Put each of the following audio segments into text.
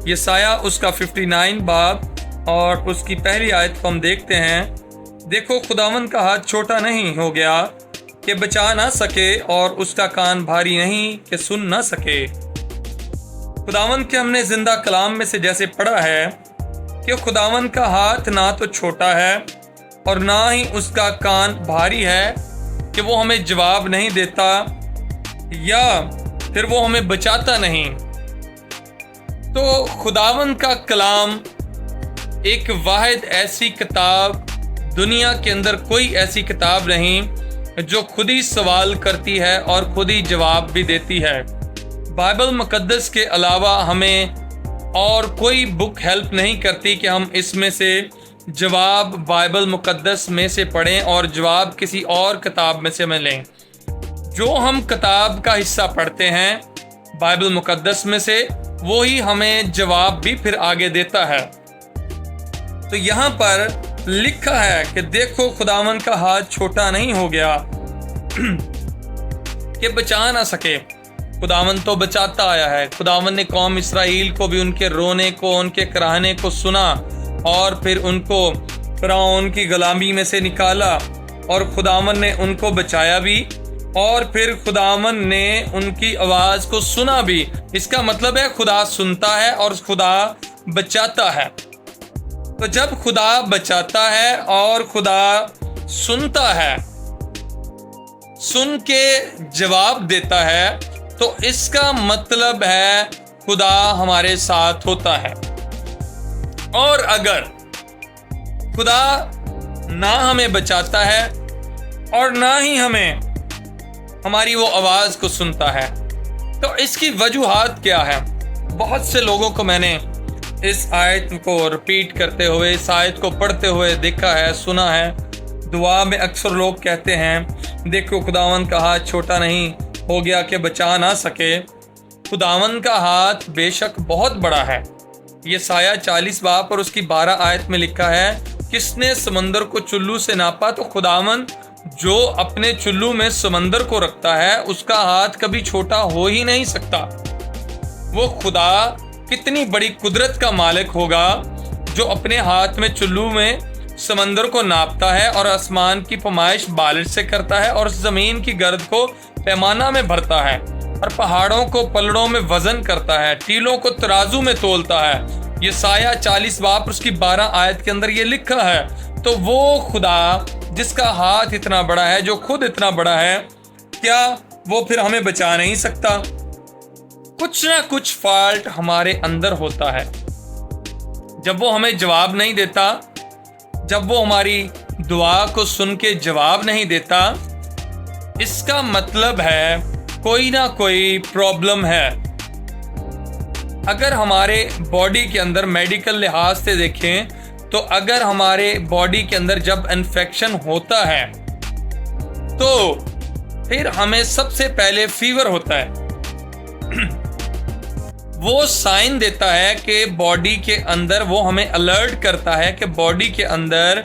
یسایہ اس کا 59 باب اور اس کی پہلی آیت کو ہم دیکھتے ہیں۔ دیکھو خداوند کا ہاتھ چھوٹا نہیں ہو گیا کہ بچا نہ سکے، اور اس کا کان بھاری نہیں کہ سن نہ سکے۔ خداوند کے ہم نے زندہ کلام میں سے جیسے پڑھا ہے کہ خداوند کا ہاتھ نہ تو چھوٹا ہے اور نہ ہی اس کا کان بھاری ہے کہ وہ ہمیں جواب نہیں دیتا یا پھر وہ ہمیں بچاتا نہیں۔ تو خداوند کا کلام ایک واحد ایسی کتاب، دنیا کے اندر کوئی ایسی کتاب نہیں جو خود ہی سوال کرتی ہے اور خود ہی جواب بھی دیتی ہے۔ بائبل مقدس کے علاوہ ہمیں اور کوئی بک ہیلپ نہیں کرتی کہ ہم اس میں سے جواب بائبل مقدس میں سے پڑھیں اور جواب کسی اور کتاب میں سے ہمیں لیں۔ جو ہم کتاب کا حصہ پڑھتے ہیں بائبل مقدس میں سے، وہی ہمیں جواب بھی پھر آگے دیتا ہے۔ تو یہاں پر لکھا ہے کہ دیکھو خداوند کا ہاتھ چھوٹا نہیں ہو گیا کہ بچا نہ سکے۔ خداوند تو بچاتا آیا ہے۔ خداوند نے قوم اسرائیل کو بھی ان کے رونے کو، ان کے کراہنے کو سنا، اور پھر ان کو فرعون کی غلامی میں سے نکالا، اور خداوند نے ان کو بچایا بھی، اور پھر خداوند نے ان کی آواز کو سنا بھی۔ اس کا مطلب ہے خدا سنتا ہے اور خدا بچاتا ہے۔ تو جب خدا بچاتا ہے اور خدا سنتا ہے، سن کے جواب دیتا ہے، تو اس کا مطلب ہے خدا ہمارے ساتھ ہوتا ہے۔ اور اگر خدا نہ ہمیں بچاتا ہے اور نہ ہی ہمیں ہماری وہ آواز کو سنتا ہے، تو اس کی وجوہات کیا ہے؟ بہت سے لوگوں کو میں نے اس آیت کو رپیٹ کرتے ہوئے، اس آیت کو پڑھتے ہوئے دیکھا ہے، سنا ہے۔ دعا میں اکثر لوگ کہتے ہیں دیکھو خداوند کا ہاتھ چھوٹا نہیں ہو گیا کہ بچا نہ سکے۔ خداوند کا ہاتھ بے شک بہت بڑا ہے۔ یسایہ 40 باب اور اس کی 12 آیت میں لکھا ہے، کس نے سمندر کو چلو سے ناپا؟ تو خداوند جو اپنے چلو میں سمندر کو رکھتا ہے، اس کا ہاتھ کبھی چھوٹا ہو ہی نہیں سکتا۔ وہ خدا کتنی بڑی قدرت کا مالک ہوگا جو اپنے ہاتھ میں چلو میں سمندر کو ناپتا ہے، اور آسمان کی پیمائش بالش سے کرتا ہے، اور زمین کی گرد کو پیمانہ میں بھرتا ہے، اور پہاڑوں کو پلڑوں میں وزن کرتا ہے، ٹیلوں کو ترازو میں تولتا ہے۔ یسایہ 40 باب اس کی 12 آیت کے اندر یہ لکھا ہے۔ تو وہ خدا جس کا ہاتھ اتنا بڑا ہے، جو خود اتنا بڑا ہے، کیا وہ پھر ہمیں بچا نہیں سکتا؟ کچھ نہ کچھ فالٹ ہمارے اندر ہوتا ہے۔ جب وہ ہمیں جواب نہیں دیتا، جب وہ ہماری دعا کو سن کے جواب نہیں دیتا، اس کا مطلب ہے کوئی نہ کوئی پرابلم ہے۔ اگر ہمارے باڈی کے اندر میڈیکل لحاظ سے دیکھیں تو اگر ہمارے باڈی کے اندر جب انفیکشن ہوتا ہے تو پھر ہمیں سب سے پہلے فیور ہوتا ہے۔ وہ سائن دیتا ہے کہ باڈی کے اندر، وہ ہمیں الرٹ کرتا ہے کہ باڈی کے اندر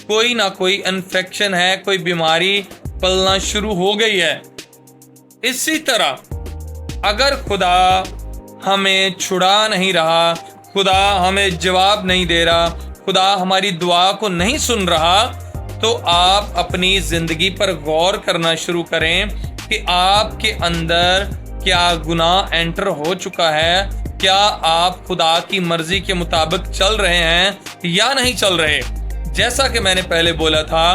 کوئی نہ کوئی انفیکشن ہے، کوئی بیماری پلنا شروع ہو گئی ہے۔ اسی طرح اگر خدا ہمیں چھڑا نہیں رہا، خدا ہمیں جواب نہیں دے رہا، خدا ہماری دعا کو نہیں سن رہا، تو آپ اپنی زندگی پر غور کرنا شروع کریں کہ آپ کے اندر کیا گناہ انٹر ہو چکا ہے، کیا آپ خدا کی مرضی کے مطابق چل رہے ہیں یا نہیں چل رہے۔ جیسا کہ میں نے پہلے بولا تھا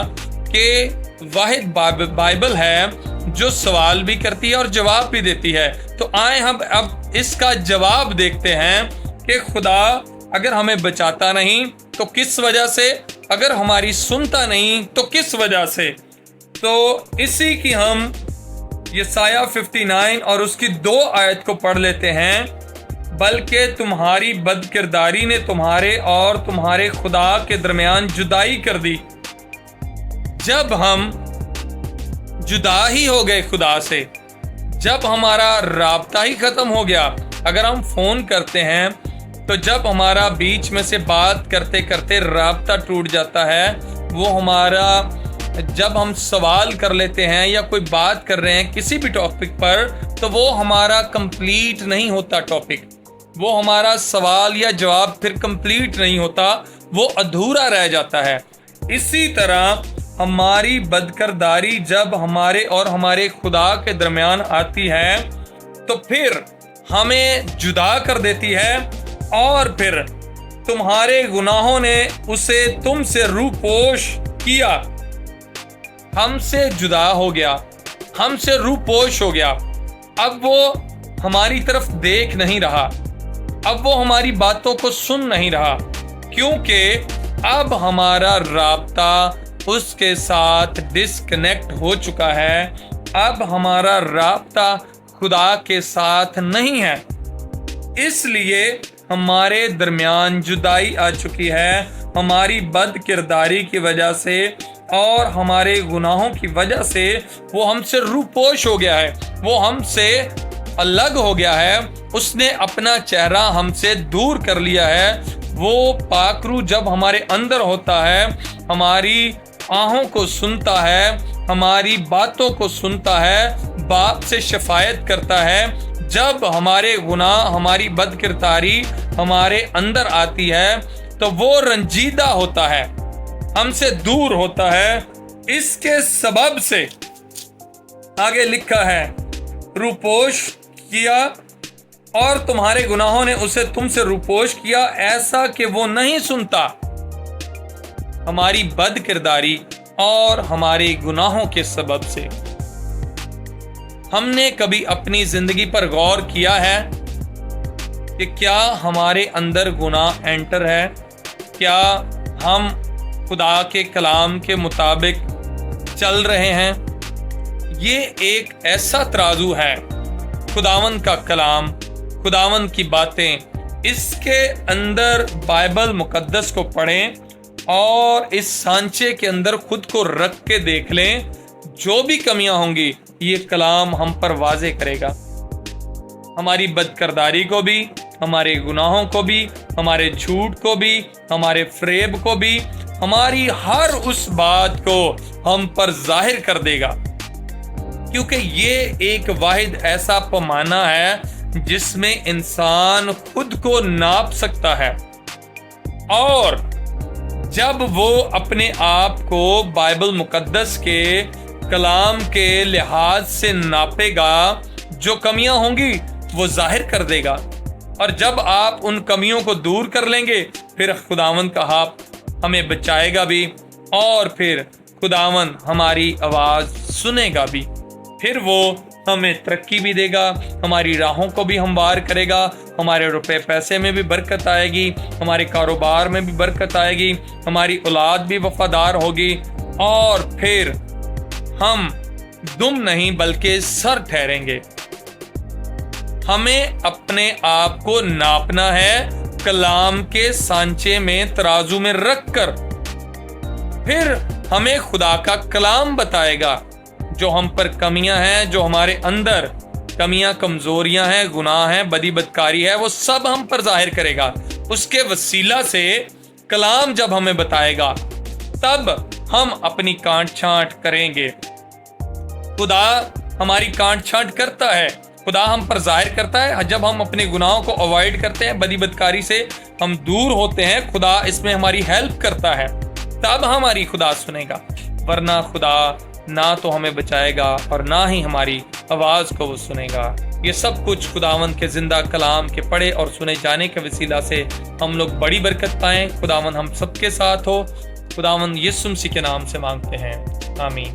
کہ واحد بائبل ہے جو سوال بھی کرتی ہے اور جواب بھی دیتی ہے۔ تو آئیں ہم اب اس کا جواب دیکھتے ہیں کہ خدا اگر ہمیں بچاتا نہیں تو کس وجہ سے، اگر ہماری سنتا نہیں تو کس وجہ سے۔ تو اسی کی ہم یسایہ 59 اور اس کی 2 آیت کو پڑھ لیتے ہیں۔ بلکہ تمہاری بد کرداری نے تمہارے اور تمہارے خدا کے درمیان جدائی کر دی۔ جب ہم جدا ہی ہو گئے خدا سے، جب ہمارا رابطہ ہی ختم ہو گیا، اگر ہم فون کرتے ہیں تو جب ہمارا بیچ میں سے بات کرتے کرتے رابطہ ٹوٹ جاتا ہے، وہ ہمارا، جب ہم سوال کر لیتے ہیں یا کوئی بات کر رہے ہیں کسی بھی ٹاپک پر، تو وہ ہمارا کمپلیٹ نہیں ہوتا ٹاپک۔ وہ ہمارا سوال یا جواب پھر کمپلیٹ نہیں ہوتا، وہ ادھورا رہ جاتا ہے۔ اسی طرح ہماری بدکرداری جب ہمارے اور ہمارے خدا کے درمیان آتی ہے تو پھر ہمیں جدا کر دیتی ہے، اور پھر تمہارے گناہوں نے اسے تم سے روپوش کیا، ہم سے جدا ہو گیا، ہم سے روپوش ہو گیا۔ اب وہ ہماری طرف دیکھ نہیں رہا، اب وہ ہماری باتوں کو سن نہیں رہا، کیونکہ اب ہمارا رابطہ اس کے ساتھ ڈسکنیکٹ ہو چکا ہے۔ اب ہمارا رابطہ خدا کے ساتھ نہیں ہے، اس لیے ہمارے درمیان جدائی آ چکی ہے، ہماری بد کرداری کی وجہ سے اور ہمارے گناہوں کی وجہ سے وہ ہم سے روپوش ہو گیا ہے، وہ ہم سے الگ ہو گیا ہے، اس نے اپنا چہرہ ہم سے دور کر لیا ہے۔ وہ پاک روح جب ہمارے اندر ہوتا ہے، ہماری آہوں کو سنتا ہے، ہماری باتوں کو سنتا ہے، باپ سے شفاعت کرتا ہے۔ جب ہمارے گناہ، ہماری بد کرداری ہمارے اندر آتی ہے تو وہ رنجیدہ ہوتا ہے، ہم سے دور ہوتا ہے۔ اس کے سبب سے آگے لکھا ہے، روپوش کیا، اور تمہارے گناہوں نے اسے تم سے روپوش کیا، ایسا کہ وہ نہیں سنتا۔ ہماری بد کرداری اور ہمارے گناہوں کے سبب سے ہم نے کبھی اپنی زندگی پر غور کیا ہے کہ کیا ہمارے اندر گناہ انٹر ہے؟ کیا ہم خدا کے کلام کے مطابق چل رہے ہیں؟ یہ ایک ایسا ترازو ہے، خداوند کا کلام، خداوند کی باتیں، اس کے اندر بائبل مقدس کو پڑھیں اور اس سانچے کے اندر خود کو رکھ کے دیکھ لیں۔ جو بھی کمیاں ہوں گی یہ کلام ہم پر واضح کرے گا، ہماری بد کرداری کو بھی، ہمارے گناہوں کو بھی، ہمارے جھوٹ کو بھی، ہمارے فریب کو بھی، ہماری ہر اس بات کو ہم پر ظاہر کر دے گا، کیونکہ یہ ایک واحد ایسا پیمانہ ہے جس میں انسان خود کو ناپ سکتا ہے، اور جب وہ اپنے آپ کو بائبل مقدس کے کلام کے لحاظ سے ناپے گا، جو کمیاں ہوں گی وہ ظاہر کر دے گا، اور جب آپ ان کمیوں کو دور کر لیں گے پھر خداوند کا ہاتھ ہمیں بچائے گا بھی، اور پھر خداوند ہماری آواز سنے گا بھی، پھر وہ ہمیں ترقی بھی دے گا، ہماری راہوں کو بھی ہموار کرے گا، ہمارے روپے پیسے میں بھی برکت آئے گی، ہمارے کاروبار میں بھی برکت آئے گی، ہماری اولاد بھی وفادار ہوگی، اور پھر ہم دم نہیں بلکہ سر ٹھہریں گے۔ ہمیں اپنے آپ کو ناپنا ہے کلام کے سانچے میں، ترازو میں رکھ کر، پھر ہمیں خدا کا کلام بتائے گا جو ہم پر کمیاں ہیں، جو ہمارے اندر کمیاں، کمزوریاں ہیں، گناہ ہیں، بدی بدکاری ہے، وہ سب ہم پر ظاہر کرے گا۔ اس کے وسیلہ سے کلام جب ہمیں بتائے گا تب ہم اپنی کانٹ چھانٹ کریں گے۔ خدا ہماری کانٹ چھانٹ کرتا ہے، خدا ہم پر ظاہر کرتا ہے جب ہم اپنے گناہوں کو اوائڈ کرتے ہیں، بدی بدکاری سے ہم دور ہوتے ہیں، خدا اس میں ہماری ہیلپ کرتا ہے، تب ہماری خدا سنے گا، ورنہ خدا نہ تو ہمیں بچائے گا اور نہ ہی ہماری آواز کو وہ سنے گا۔ یہ سب کچھ خداوند کے زندہ کلام کے پڑھے اور سنے جانے کے وسیلہ سے ہم لوگ بڑی برکت پائیں۔ خداوند ہم سب کے ساتھ ہو۔ خداوند یسوع مسیح کے نام سے مانگتے ہیں، آمین۔